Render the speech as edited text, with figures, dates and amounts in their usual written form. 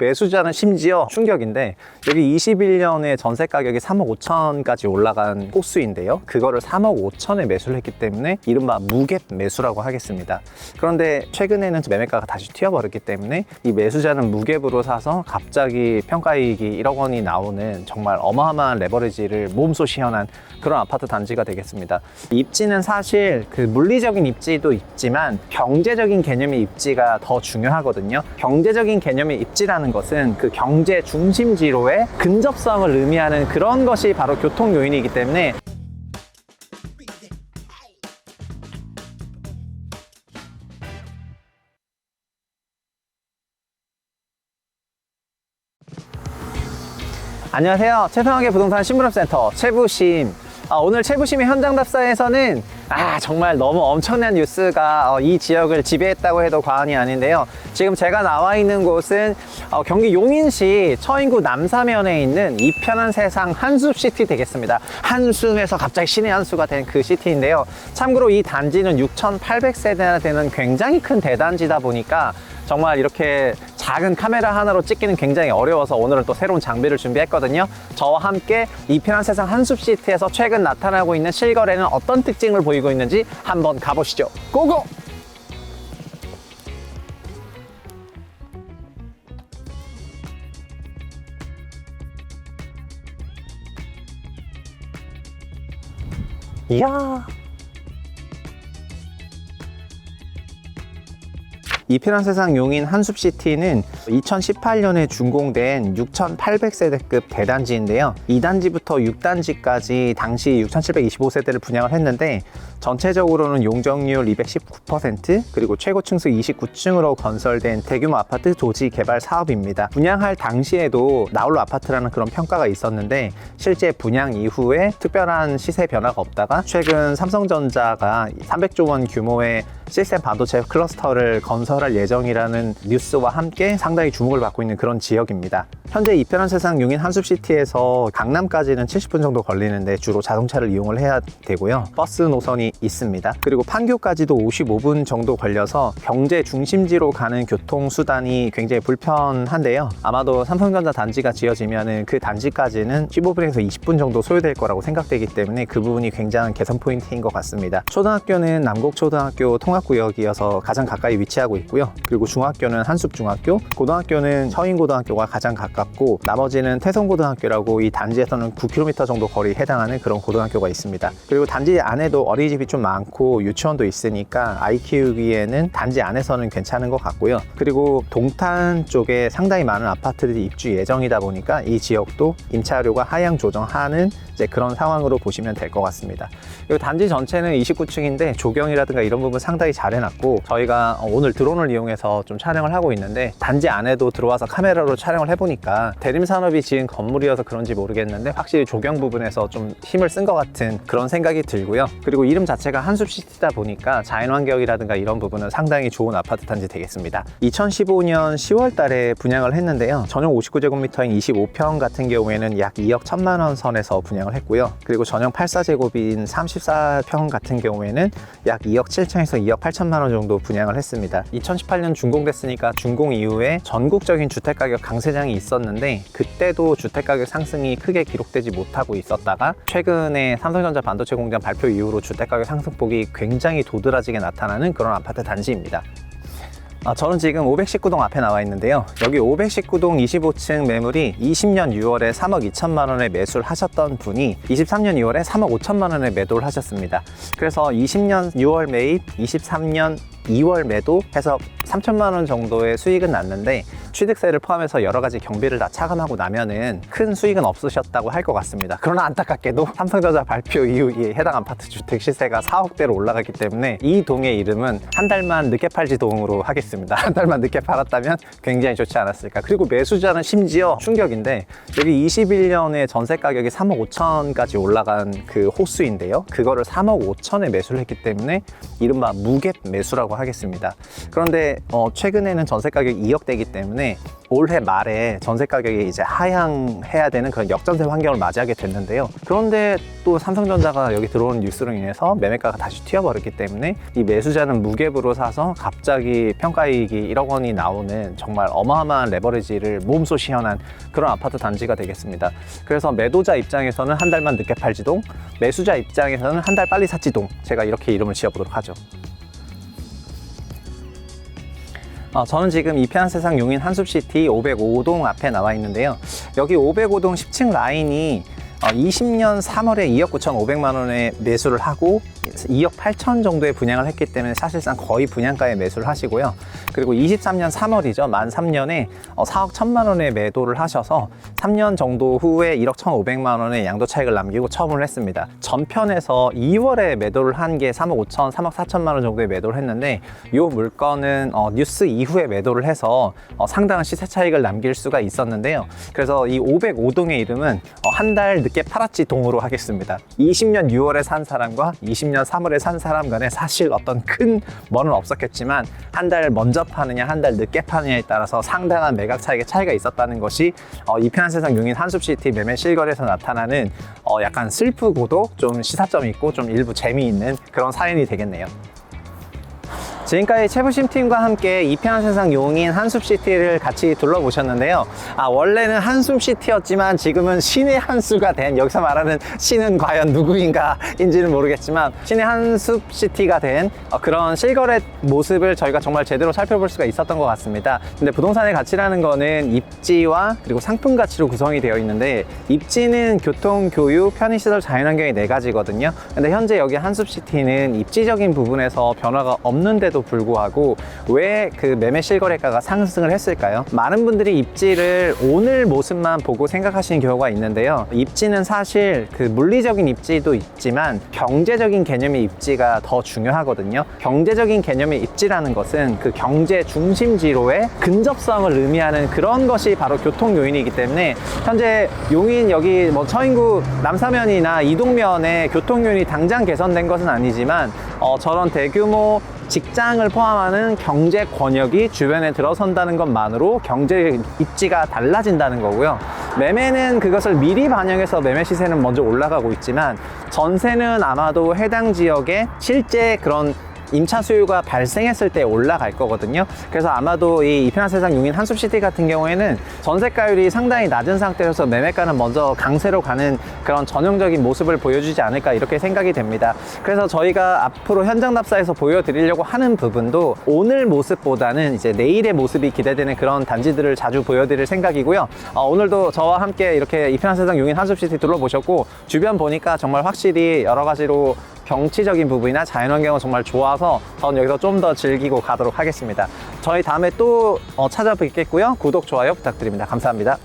매수자는 심지어 충격인데, 여기 21년에 전세 가격이 3억 5천까지 올라간 호수인데요, 그거를 3억 5천에 매수를 했기 때문에 이른바 무갭 매수라고 하겠습니다. 그런데 최근에는 매매가가 다시 튀어버렸기 때문에 이 매수자는 무갭으로 사서 갑자기 평가이익이 1억 원이 나오는 정말 어마어마한 레버리지를 몸소 시현한 그런 아파트 단지가 되겠습니다. 입지는 사실 그 물리적인 입지도 있지만 경제적인 개념의 입지가 더 중요하거든요. 경제적인 개념의 입지라는 것은 그 경제 중심지로의 근접성을 의미하는 그런 것이 바로 교통 요인이기 때문에, 안녕하세요. 최성학의 부동산 신부름센터 최부심. 오늘 최부심의 현장 답사에서는 정말 너무 엄청난 뉴스가 이 지역을 지배했다고 해도 과언이 아닌데요. 지금 제가 나와 있는 곳은 경기 용인시 처인구 남사면에 있는 이 편한 세상 한숲시티 되겠습니다. 한숨에서 갑자기 신의 한수가 된 그 시티인데요. 참고로 이 단지는 6,800세대나 되는 굉장히 큰 대단지다 보니까 정말 이렇게 작은 카메라 하나로 찍기는 굉장히 어려워서 오늘은 또 새로운 장비를 준비했거든요. 저와 함께 이 편한 세상 한숲시티에서 최근 나타나고 있는 실거래는 어떤 특징을 보이고 있는지 한번 가보시죠. 고고! 이야, 이 편한 세상 용인 한숲시티는 2018년에 준공된 6,800세대급 대단지인데요. 2단지부터 6단지까지 당시 6,725세대를 분양을 했는데, 전체적으로는 용적률 219%, 그리고 최고 층수 29층으로 건설된 대규모 아파트 도지 개발 사업입니다. 분양할 당시에도 나홀로 아파트라는 그런 평가가 있었는데, 실제 분양 이후에 특별한 시세 변화가 없다가 최근 삼성전자가 300조 원 규모의 시스템 반도체 클러스터를 건설할 예정이라는 뉴스와 함께 상당히 주목을 받고 있는 그런 지역입니다. 현재 이 편한 세상 용인 한숲시티에서 강남까지는 70분 정도 걸리는데 주로 자동차를 이용을 해야 되고요. 버스 노선이 있습니다. 그리고 판교까지도 55분 정도 걸려서 경제 중심지로 가는 교통수단이 굉장히 불편한데요. 아마도 삼성전자 단지가 지어지면 그 단지까지는 15분에서 20분 정도 소요될 거라고 생각되기 때문에 그 부분이 굉장한 개선 포인트인 것 같습니다. 초등학교는 남곡초등학교 통합구역이어서 가장 가까이 위치하고 있고요. 그리고 중학교는 한숲중학교, 고등학교는 처인고등학교가 가장 가깝고, 나머지는 태성고등학교라고 이 단지에서는 9km 정도 거리에 해당하는 그런 고등학교가 있습니다. 그리고 단지 안에도 어린이집이 좀 많고 유치원도 있으니까 아이 키우기에는 단지 안에서는 괜찮은 것 같고요. 그리고 동탄 쪽에 상당히 많은 아파트들이 입주 예정이다 보니까 이 지역도 임차료가 하향 조정하는 그런 상황으로 보시면 될 것 같습니다. 그리고 단지 전체는 29층인데 조경이라든가 이런 부분 상당히 잘 해놨고, 저희가 오늘 드론을 이용해서 좀 촬영을 하고 있는데, 단지 안에도 들어와서 카메라로 촬영을 해보니까 대림산업이 지은 건물이어서 그런지 모르겠는데 확실히 조경 부분에서 좀 힘을 쓴 것 같은 그런 생각이 들고요. 그리고 이름 자체가 한숲시티다 보니까 자연환경이라든가 이런 부분은 상당히 좋은 아파트 단지 되겠습니다. 2015년 10월 달에 분양을 했는데요. 전용 59제곱미터인 25평 같은 경우에는 약 2억 1천만 원 선에서 분양을 했고요. 그리고 전용 84제곱인 34평 같은 경우에는 약 2억 7천에서 2억 8천만 원 정도 분양을 했습니다. 2018년 준공됐으니까 준공 이후에 전국적인 주택가격 강세장이 있었는데, 그때도 주택가격 상승이 크게 기록되지 못하고 있었다가 최근에 삼성전자 반도체 공장 발표 이후로 주택가격 상승폭이 굉장히 도드라지게 나타나는 그런 아파트 단지입니다. 저는 지금 519동 앞에 나와 있는데요. 여기 519동 25층 매물이 20년 6월에 3억 2천만 원에 매수를 하셨던 분이 23년 2월에 3억 5천만 원에 매도를 하셨습니다. 그래서 20년 6월 매입, 23년 2월 매도 해서 3천만 원 정도의 수익은 났는데, 취득세를 포함해서 여러 가지 경비를 다 차감하고 나면은 큰 수익은 없으셨다고 할 것 같습니다. 그러나 안타깝게도 삼성전자 발표 이후에 해당 아파트 주택 시세가 4억대로 올라갔기 때문에 이 동의 이름은 한 달만 늦게 팔지 동으로 하겠습니다. 한 달만 늦게 팔았다면 굉장히 좋지 않았을까. 그리고 매수자는 심지어 충격인데, 여기 21년에 전세 가격이 3억 5천까지 올라간 그 호수인데요. 그거를 3억 5천에 매수를 했기 때문에 이른바 무갭 매수라고 하겠습니다. 그런데 최근에는 전세 가격이 2억대이기 때문에 올해 말에 전세 가격이 이제 하향해야 되는 그런 역전세 환경을 맞이하게 됐는데요. 그런데 또 삼성전자가 여기 들어오는 뉴스로 인해서 매매가가 다시 튀어버렸기 때문에 이 매수자는 무갭으로 사서 갑자기 평가이익이 1억 원이 나오는 정말 어마어마한 레버리지를 몸소 시현한 그런 아파트 단지가 되겠습니다. 그래서 매도자 입장에서는 한 달만 늦게 팔지동, 매수자 입장에서는 한 달 빨리 샀지동, 제가 이렇게 이름을 지어보도록 하죠. 저는 지금 이편한 세상 용인 한숲시티 505동 앞에 나와 있는데요. 여기 505동 10층 라인이 20년 3월에 2억 9,500만 원에 매수를 하고 2억 8천 정도의 분양을 했기 때문에 사실상 거의 분양가에 매수를 하시고요. 그리고 23년 3월이죠. 만 3년에 4억 1천만 원에 매도를 하셔서 3년 정도 후에 1억 1,500만 원의 양도 차익을 남기고 처분을 했습니다. 전편에서 2월에 매도를 한 게 3억 5천, 3억 4천만 원 정도의 매도를 했는데 이 물건은 뉴스 이후에 매도를 해서 상당한 시세 차익을 남길 수가 있었는데요. 그래서 이 505동의 이름은 한 달 늦게 팔았지 동으로 하겠습니다. 20년 6월에 산 사람과 20년 3월에 산 사람 간에 사실 어떤 큰 뭐는 없었겠지만 한 달 먼저 파느냐 한 달 늦게 파느냐에 따라서 상당한 매각 차익의 차이가 있었다는 것이 이편한 세상 용인 한숲시티 매매 실거래에서 나타나는 약간 슬프고도 좀 시사점이 있고 좀 일부 재미있는 그런 사연이 되겠네요. 지금까지 최부심팀과 함께 이편한 세상 용인 한숲시티를 같이 둘러보셨는데요. 원래는 한숨시티였지만 지금은 신의 한수가 된, 여기서 말하는 신은 과연 누구인가인지는 모르겠지만 신의 한숲시티가 된 그런 실거래 모습을 저희가 정말 제대로 살펴볼 수가 있었던 것 같습니다. 근데 부동산의 가치라는 거는 입지와 그리고 상품 가치로 구성이 되어 있는데, 입지는 교통, 교육, 편의시설, 자연환경이 4가지거든요. 근데 현재 여기 한숲시티는 입지적인 부분에서 변화가 없는데도 불구하고 왜 그 매매 실거래가가 상승을 했을까요? 많은 분들이 입지를 오늘 모습만 보고 생각하시는 경우가 있는데요. 입지는 사실 그 물리적인 입지도 있지만 경제적인 개념의 입지가 더 중요하거든요. 경제적인 개념의 입지라는 것은 그 경제 중심지로의 근접성을 의미하는 그런 것이 바로 교통 요인이기 때문에 현재 용인 여기 뭐 처인구 남사면이나 이동면에 교통 요인이 당장 개선된 것은 아니지만 저런 대규모 직장을 포함하는 경제 권역이 주변에 들어선다는 것만으로 경제 입지가 달라진다는 거고요. 매매는 그것을 미리 반영해서 매매 시세는 먼저 올라가고 있지만 전세는 아마도 해당 지역에 실제 그런 임차 수요가 발생했을 때 올라갈 거거든요. 그래서 아마도 이 이편한 세상 용인 한숲시티 같은 경우에는 전세가율이 상당히 낮은 상태여서 매매가는 먼저 강세로 가는 그런 전형적인 모습을 보여주지 않을까 이렇게 생각이 됩니다. 그래서 저희가 앞으로 현장 답사에서 보여드리려고 하는 부분도 오늘 모습보다는 이제 내일의 모습이 기대되는 그런 단지들을 자주 보여드릴 생각이고요. 오늘도 저와 함께 이렇게 이편한 세상 용인 한숲시티 둘러보셨고, 주변 보니까 정말 확실히 여러 가지로 경치적인 부분이나 자연환경은 정말 좋아서 저는 여기서 좀 더 즐기고 가도록 하겠습니다. 저희 다음에 또 찾아뵙겠고요. 구독, 좋아요 부탁드립니다. 감사합니다.